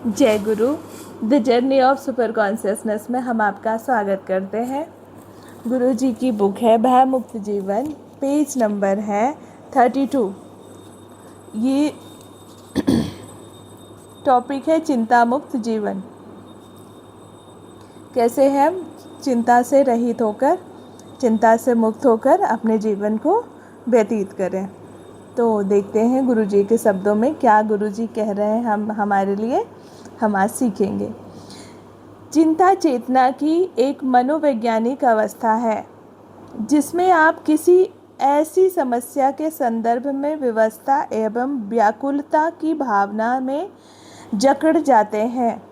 जय गुरु। The journey of super consciousness में हम आपका स्वागत करते हैं। गुरु जी की बुक है भय मुक्त जीवन, पेज नंबर है 32। ये टॉपिक है चिंता मुक्त जीवन। कैसे हम चिंता से रहित होकर, चिंता से मुक्त होकर अपने जीवन को व्यतीत करें। तो देखते हैं गुरु जी के शब्दों में क्या गुरु जी कह रहे हैं हमारे लिए, हम आज सीखेंगे। चिंता चेतना की एक मनोवैज्ञानिक अवस्था है जिसमें आप किसी ऐसी समस्या के संदर्भ में विवशता एवं व्याकुलता की भावना में जकड़ जाते हैं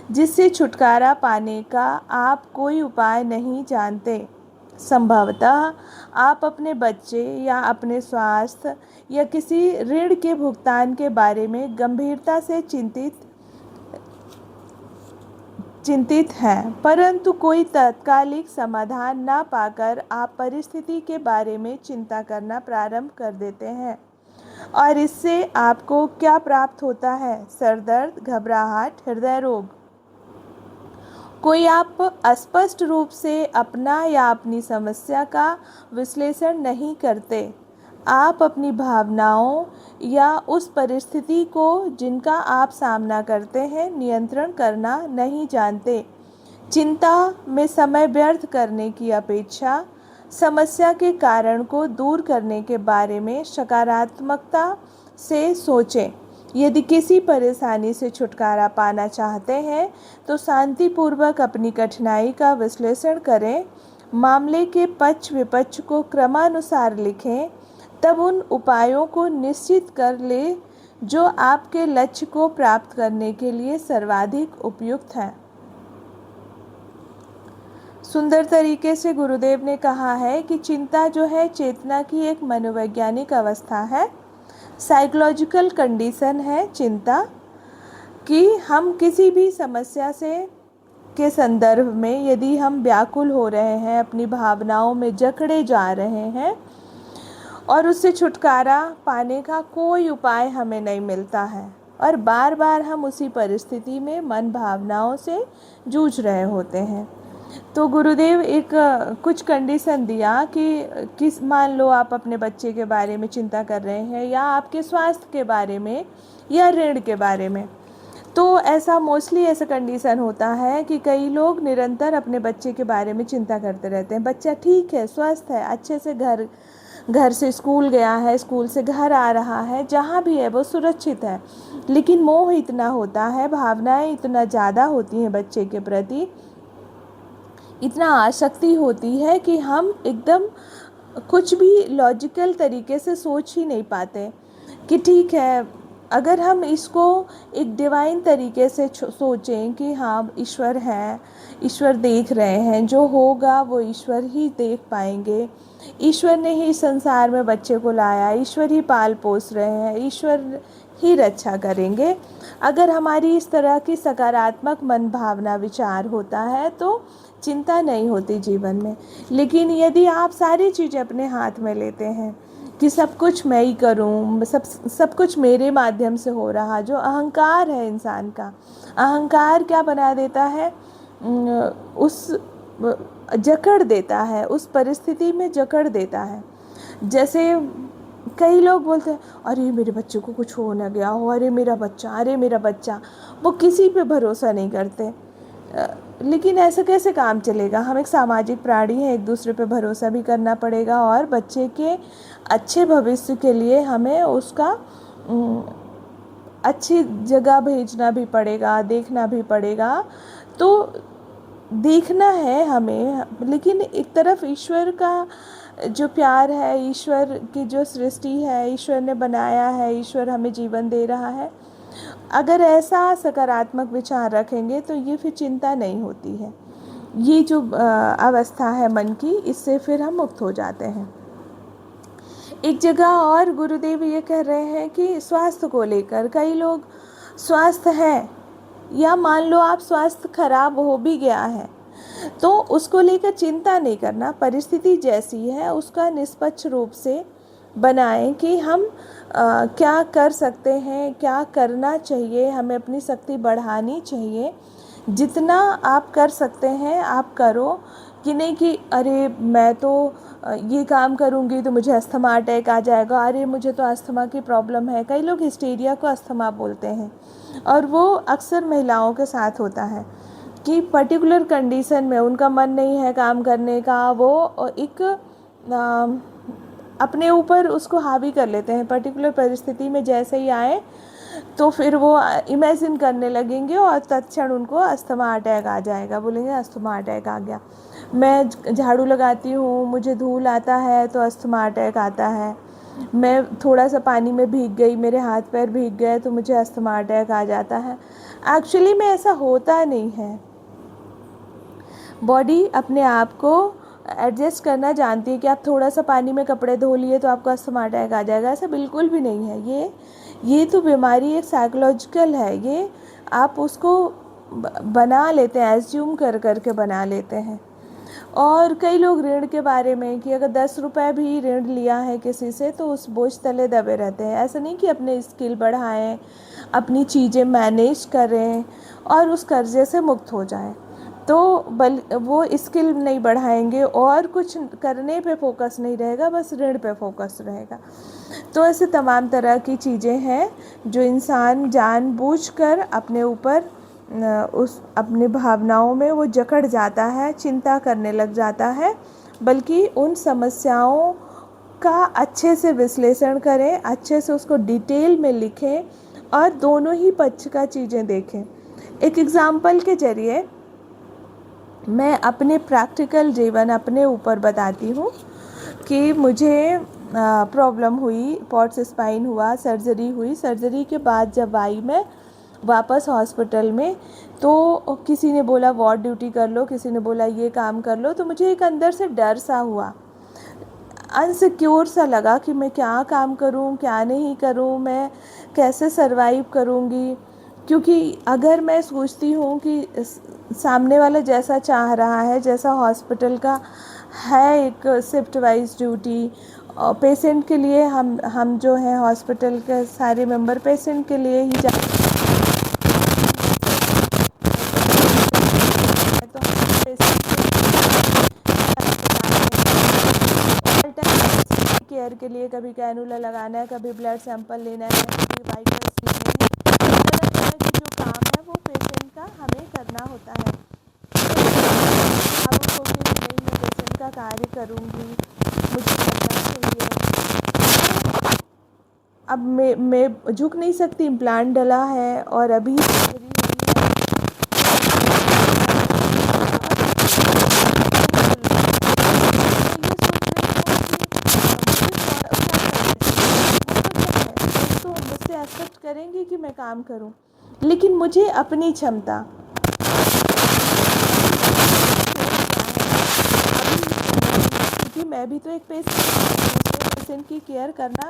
जिससे छुटकारा पाने का आप कोई उपाय नहीं जानते। संभवतः आप अपने बच्चे या अपने स्वास्थ्य या किसी ऋण के भुगतान के बारे में गंभीरता से चिंतित हैं, परंतु कोई तात्कालिक समाधान ना पाकर आप परिस्थिति के बारे में चिंता करना प्रारंभ कर देते हैं। और इससे आपको क्या प्राप्त होता है? सरदर्द, घबराहट, हृदय रोग। कोई आप स्पष्ट रूप से अपना या अपनी समस्या का विश्लेषण नहीं करते। आप अपनी भावनाओं या उस परिस्थिति को जिनका आप सामना करते हैं नियंत्रण करना नहीं जानते। चिंता में समय व्यर्थ करने की अपेक्षा समस्या के कारण को दूर करने के बारे में सकारात्मकता से सोचें। यदि किसी परेशानी से छुटकारा पाना चाहते हैं तो शांतिपूर्वक अपनी कठिनाई का विश्लेषण करें, मामले के पक्ष विपक्ष को क्रमानुसार लिखें, तब उन उपायों को निश्चित कर ले जो आपके लक्ष्य को प्राप्त करने के लिए सर्वाधिक उपयुक्त हैं। सुंदर तरीके से गुरुदेव ने कहा है कि चिंता जो है चेतना की एक मनोवैज्ञानिक अवस्था है, साइकोलॉजिकल कंडीशन है चिंता कि हम किसी भी समस्या से के संदर्भ में यदि हम व्याकुल हो रहे हैं, अपनी भावनाओं में जकड़े जा रहे हैं और उससे छुटकारा पाने का कोई उपाय हमें नहीं मिलता है और बार बार हम उसी परिस्थिति में मन भावनाओं से जूझ रहे होते हैं। तो गुरुदेव एक कुछ कंडीशन दिया कि मान लो आप अपने बच्चे के बारे में चिंता कर रहे हैं या आपके स्वास्थ्य के बारे में या ऋण के बारे में। तो ऐसा मोस्टली ऐसा कंडीशन होता है कि कई लोग निरंतर अपने बच्चे के बारे में चिंता करते रहते हैं। बच्चा ठीक है, स्वस्थ है, अच्छे से घर से स्कूल गया है, स्कूल से घर आ रहा है, जहाँ भी है वो सुरक्षित है, लेकिन मोह इतना होता है, भावनाएं इतना ज़्यादा होती हैं बच्चे के प्रति, इतना आसक्ति होती है कि हम एकदम कुछ भी लॉजिकल तरीके से सोच ही नहीं पाते कि ठीक है, अगर हम इसको एक डिवाइन तरीके से सोचें कि हाँ ईश्वर है, ईश्वर देख रहे हैं, जो होगा वो ईश्वर ही देख पाएंगे, ईश्वर ने ही संसार में बच्चे को लाया, ईश्वर ही पाल पोस रहे हैं, ईश्वर ही रक्षा करेंगे। अगर हमारी इस तरह की सकारात्मक मन भावना विचार होता है तो चिंता नहीं होती जीवन में। लेकिन यदि आप सारी चीज़ें अपने हाथ में लेते हैं कि सब कुछ मैं ही करूं, सब कुछ मेरे माध्यम से हो रहा, जो अहंकार है इंसान का, अहंकार क्या बना देता है, उस जकड़ देता है, उस परिस्थिति में जकड़ देता है। जैसे कई लोग बोलते हैं अरे मेरे बच्चे को कुछ हो ना गया हो, अरे मेरा बच्चा, अरे मेरा बच्चा, वो किसी पे भरोसा नहीं करते। लेकिन ऐसा कैसे काम चलेगा? हम एक सामाजिक प्राणी हैं, एक दूसरे पे भरोसा भी करना पड़ेगा और बच्चे के अच्छे भविष्य के लिए हमें उसका अच्छी जगह भेजना भी पड़ेगा, देखना भी पड़ेगा। तो देखना है हमें, लेकिन एक तरफ ईश्वर का जो प्यार है, ईश्वर की जो सृष्टि है, ईश्वर ने बनाया है, ईश्वर हमें जीवन दे रहा है, अगर ऐसा सकारात्मक विचार रखेंगे तो ये फिर चिंता नहीं होती है। ये जो अवस्था है मन की, इससे फिर हम मुक्त हो जाते हैं। एक जगह और गुरुदेव ये कह रहे हैं कि स्वास्थ्य को लेकर कई लोग स्वस्थ हैं या मान लो आप स्वास्थ्य खराब हो भी गया है तो उसको लेकर चिंता नहीं करना, परिस्थिति जैसी है उसका निष्पक्ष रूप से बनाएं कि हम क्या कर सकते हैं, क्या करना चाहिए, हमें अपनी शक्ति बढ़ानी चाहिए। जितना आप कर सकते हैं आप करो, कि नहीं कि अरे मैं तो ये काम करूँगी तो मुझे अस्थमा अटैक आ जाएगा, अरे मुझे तो अस्थमा की प्रॉब्लम है। कई लोग हिस्टीरिया को अस्थमा बोलते हैं, और वो अक्सर महिलाओं के साथ होता है कि पर्टिकुलर कंडीशन में उनका मन नहीं है काम करने का, वो एक अपने ऊपर उसको हावी कर लेते हैं। पर्टिकुलर परिस्थिति में जैसे ही आए तो फिर वो इमेजिन करने लगेंगे और तत्क्षण उनको अस्थमा अटैक आ जाएगा, बोलेंगे अस्थमा अटैक आ गया। मैं झाड़ू लगाती हूँ, मुझे धूल आता है तो अस्थमा अटैक आता है। मैं थोड़ा सा पानी में भीग गई, मेरे हाथ पैर भीग गए तो मुझे अस्थमा अटैक आ जाता है। एक्चुअली में ऐसा होता नहीं है। बॉडी अपने आप को एडजस्ट करना जानती है कि आप थोड़ा सा पानी में कपड़े धो लिए तो आपको अस्थमा अटैक आ जाएगा, ऐसा बिल्कुल भी नहीं है। ये तो बीमारी एक साइकोलॉजिकल है, ये आप उसको बना लेते हैं, एज्यूम कर कर के बना लेते हैं। और कई लोग ऋण के बारे में कि अगर 10 रुपये भी ऋण लिया है किसी से तो उस बोझ तले दबे रहते हैं। ऐसा नहीं कि अपने स्किल बढ़ाएं, अपनी चीज़ें मैनेज करें और उस कर्जे से मुक्त हो जाएं, तो वो स्किल नहीं बढ़ाएंगे और कुछ करने पे फोकस नहीं रहेगा, बस ऋण पे फोकस रहेगा। तो ऐसे तमाम तरह की चीज़ें हैं जो इंसान जानबूझकर अपने ऊपर उस अपनी भावनाओं में वो जकड़ जाता है, चिंता करने लग जाता है। बल्कि उन समस्याओं का अच्छे से विश्लेषण करें, अच्छे से उसको डिटेल में लिखें और दोनों ही पक्ष का चीज़ें देखें। एक एग्ज़ाम्पल के ज़रिए मैं अपने प्रैक्टिकल जीवन अपने ऊपर बताती हूँ कि मुझे प्रॉब्लम हुई, पॉट्स स्पाइन हुआ, सर्जरी हुई। सर्जरी के बाद जब आई मैं वापस हॉस्पिटल में, तो किसी ने बोला वार्ड ड्यूटी कर लो, किसी ने बोला ये काम कर लो, तो मुझे एक अंदर से डर सा हुआ, अनसिक्योर सा लगा कि मैं क्या काम करूं, क्या नहीं करूं, मैं कैसे सरवाइव करूंगी। क्योंकि अगर मैं सोचती हूँ कि सामने वाला जैसा चाह रहा है, जैसा हॉस्पिटल का है एक शिफ्ट वाइज ड्यूटी, पेशेंट के लिए हम जो हैं हॉस्पिटल के सारे मेंबर पेशेंट के लिए ही जा तो केयर के लिए कभी कैनुला लगाना है, कभी ब्लड सैंपल लेना है, कभी वाइटल्स लेने हैं। तरह तरह के जो काम है वो पेशेंट का हमें करना होता है। अब उसको कि नहीं, मैं पेशेंट का कार्य करूँगी, मुझे करना चाहिए। अब मैं झुक नहीं सकती, इम्प्लांट डला है और अभी सर्जरी हुई है। तो मुझसे एक्सेप्ट करेंगे कि मैं काम करूं, लेकिन मुझे अपनी क्षमता क्योंकि मैं भी तो एक पेशेंट की केयर करना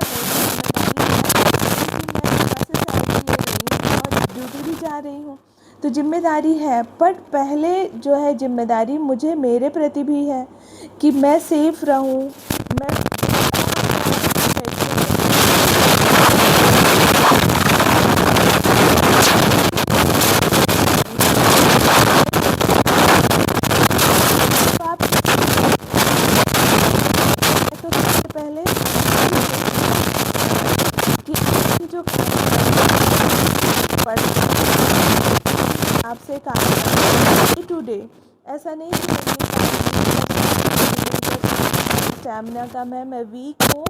ड्यूटी भी जा रही हूँ, तो जिम्मेदारी है। बट पहले जो है जिम्मेदारी मुझे मेरे प्रति भी है कि मैं सेफ रहूँ, मैं पहले कि जो आपसे काम टू डे, ऐसा नहीं कि स्टैमिना कम है, मैं वीक हूँ,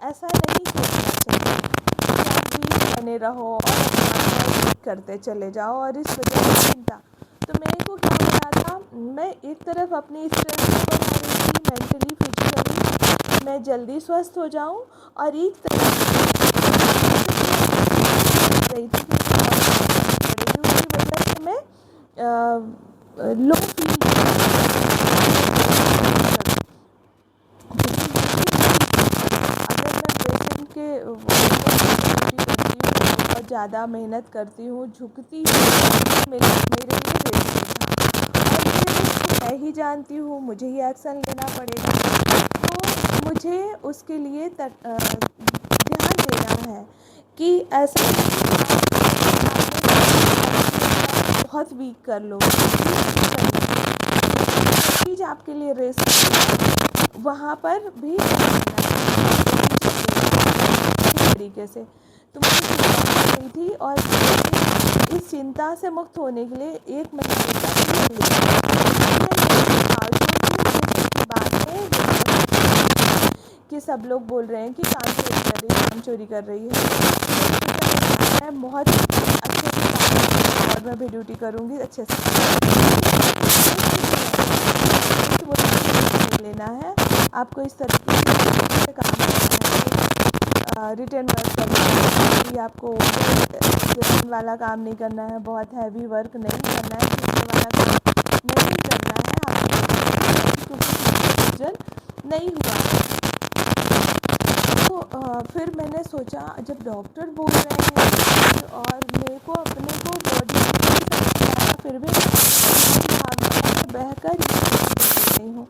ऐसा नहीं सोचना चाहिए। आप वीक बने रहो और करते चले जाओ और इस वजह से चिंता। तो मेरे को क्या हो रहा था, मैं एक तरफ अपनी स्ट्रेस को बढ़ा रही थी, मेंटली फिजिकली मैं जल्दी स्वस्थ हो जाऊं, और एक तरफ रही थी उसकी वजह से मैं लो फील के बहुत ज़्यादा मेहनत करती हूँ, झुकती हूँ, मेरे लिए मैं ही जानती हूँ, मुझे ही एक्शन लेना पड़ेगा। तो मुझे उसके लिए ध्यान देना है कि ऐसा बहुत वीक कर लो, चीज़ आपके लिए रिस्क वहाँ पर भी तरीके से। तो मुझे चिंता नहीं थी और इस चिंता से मुक्त होने के लिए 1 महीने बात है कि सब लोग बोल रहे हैं कि काम चोरी कर रही है। मैं बहुत अच्छे से और मैं भी ड्यूटी करूँगी अच्छे से। लेना है आपको, इस तरीके से काम करना है, रिटर्न वर्क करना है, आपको रिटर्न वाला काम नहीं करना है, बहुत हैवी वर्क नहीं करना है, रिटर्न वाला काम नहीं करना है, क्योंकि नहीं हुआ। तो फिर मैंने सोचा जब डॉक्टर बोल रहे हैं और मेरे को अपने को बॉडी फिर भी बहकर नहीं हूँ,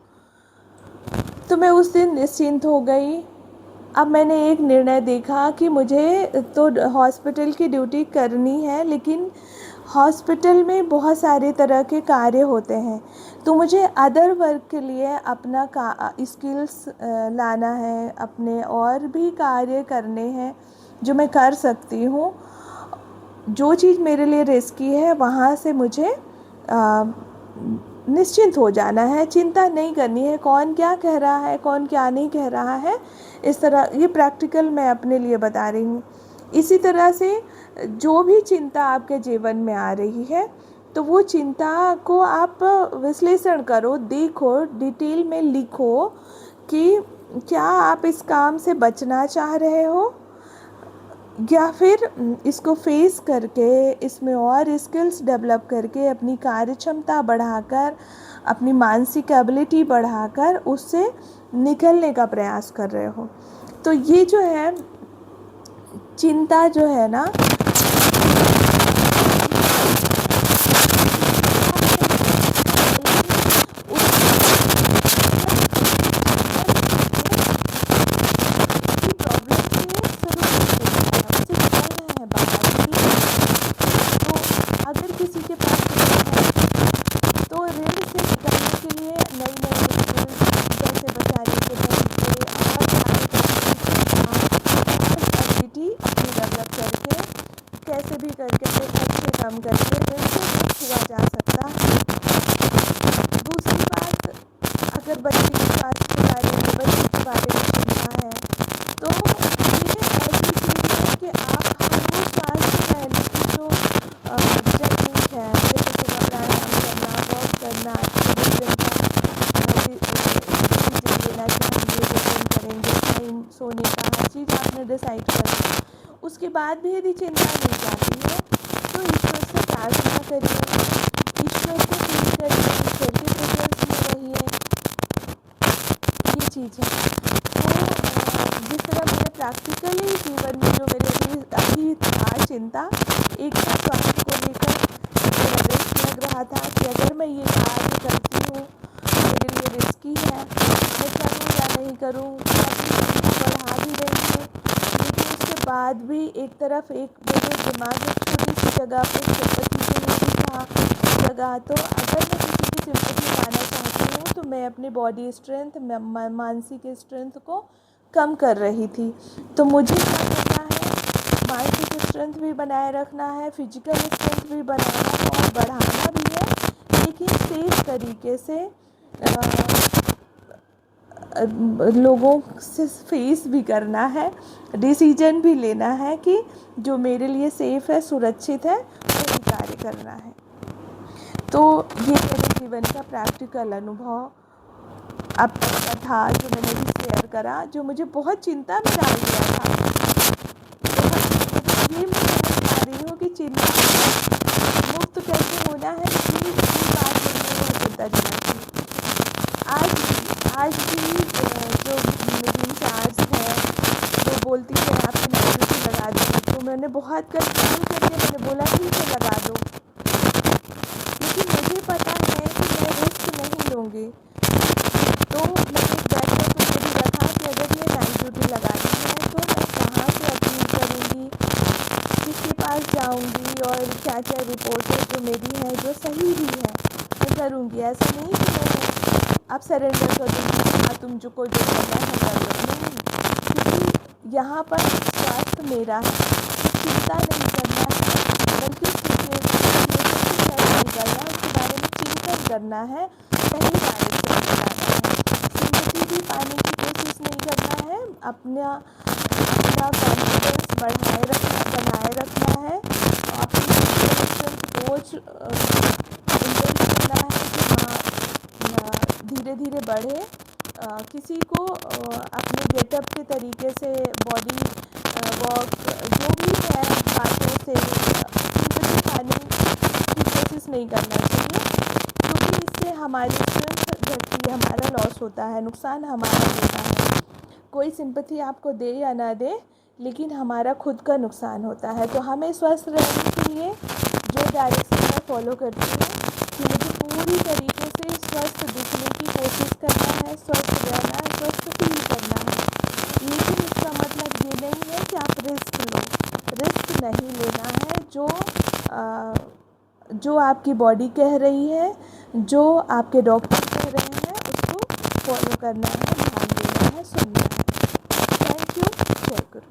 तो मैं उस दिन निश्चिंत हो गई। अब मैंने एक निर्णय देखा कि मुझे तो हॉस्पिटल की ड्यूटी करनी है, लेकिन हॉस्पिटल में बहुत सारे तरह के कार्य होते हैं, तो मुझे अदर वर्क के लिए अपना स्किल्स लाना है, अपने और भी कार्य करने हैं जो मैं कर सकती हूँ। जो चीज़ मेरे लिए रिस्की है वहाँ से मुझे निश्चिंत हो जाना है, चिंता नहीं करनी है कौन क्या कह रहा है, कौन क्या नहीं कह रहा है। इस तरह ये प्रैक्टिकल मैं अपने लिए बता रही हूँ। इसी तरह से जो भी चिंता आपके जीवन में आ रही है, तो वो चिंता को आप विश्लेषण करो, देखो, डिटेल में लिखो कि क्या आप इस काम से बचना चाह रहे हो या फिर इसको फेस करके इसमें और स्किल्स डेवलप करके अपनी कार्य क्षमता बढ़ाकर, अपनी मानसिक एबिलिटी बढ़ाकर उससे निकलने का प्रयास कर रहे हो। तो ये जो है चिंता जो है ना, कैसे भी करके अच्छे काम करके हुआ जा सकता है। दूसरी बात, अगर बच्चे के स्वास्थ्य के बारे में, बच्चे के बारे में चिंता है, तो ये ऐसी चीज़ है कि आप हर वो स्वास्थ्य पहले की जो टेक्निक है, जैसे सुबह प्राणायाम करना, वॉक करना, लेना चाहिए, करेंगे, टाइम सोने का, हर चीज़ आपने डिसाइड कर। उसके बाद भी यदि चिंता नहीं जाती है तो ईश्वर से प्रार्थना करिए, ईश्वर को फील करिए, ईश्वर के प्रेजेंस में रहिए। ये चीज़ है। तो जिस तरह मेरे प्रैक्टिकली जीवन में जो मेरे अभी था चिंता, एक तो स्वास्थ्य को लेकर मेरा रिस्क लग रहा था कि अगर मैं ये कार्य करती हूँ मेरे लिए रिस्की है, मैं करूँ या नहीं करूँ, बढ़ा भी रही हूँ, बाद भी एक तरफ एक मेरे दिमाग में छोटी सी जगह पर सिंपैथी के लिए भी था जगह। तो अगर मैं किसी की सिंपैथी पाना चाहती हूँ तो मैं अपनी बॉडी स्ट्रेंथ, मानसिक स्ट्रेंथ को कम कर रही थी। तो मुझे क्या करना है, मानसिक स्ट्रेंथ भी बनाए रखना है, फिजिकल स्ट्रेंथ भी बनाना और बढ़ाना भी है, लेकिन सेफ तरीके से लोगों से फेस भी करना है, डिसीजन भी लेना है कि जो मेरे लिए सेफ है, सुरक्षित है, वही कार्य करना है। तो ये मेरे जीवन का प्रैक्टिकल अनुभव अब तक का था जो मैंने भी शेयर करा, जो मुझे बहुत चिंता में डाल दिया था। ये मैं समझ पा रही हूँ कि चिंता मुक्त कैसे होना है, ये बात मुझे बहुत चिंताजनक थी। आज भी जो मेरी इंचार्ज है वो बोलती है आपकी नौकरी लगा दी, तो मैंने बहुत कंफ्यूज करके मैंने बोला ठीक है लगा दो, लेकिन मुझे पता है कि मैं रिस्क नहीं लूँगी। तो मैंने एक बैठक में भी रखा कि समाचार रिपोर्ट जो मेरी है जो सही भी है, मैं करूँगी। ऐसा नहीं कि मैं अब सरेंडर कर दूँगी, हाँ तुम जो को जो करना है कर लो, नहीं। क्योंकि यहाँ पर स्वास्थ्य मेरा है, चिंता नहीं करना है, बल्कि उसके बारे में चिंतन करना है, सही डायरेक्शन में जाना है। सिंपैथी भी पाने की कोशिश नहीं करना है, अपना कॉन्फिडेंस बनाए रखना है, अपनी सोच इंटेंस करना है कि हाँ धीरे धीरे बढ़े। किसी को अपने गेटअप के तरीके से, बॉडी वॉक जो भी है, बातों से सिंपैथी पाने की कोशिश नहीं करना चाहिए, क्योंकि इससे हमारी स्ट्रेंथ घटती है, हमारा लॉस होता है, नुकसान हमारा होता है। कोई सिंपैथी आपको दे या ना दे, लेकिन हमारा खुद का नुकसान होता है। तो हमें स्वस्थ रहने के लिए जो डायरेक्शन मैं फॉलो करती हूँ कि मुझे पूरी तरीके से स्वस्थ दिखने की कोशिश करना है, स्वस्थ रहना है, स्वस्थ फील करना है। लेकिन इसका मतलब ये नहीं है कि आप रिस्क लो, रिस्क नहीं लेना है। जो आपकी बॉडी कह रही है, जो आपके डॉक्टर कह रहे हैं, उसको फॉलो करना है, ध्यान देना है, सुनना है। Thank you. जय गुरु।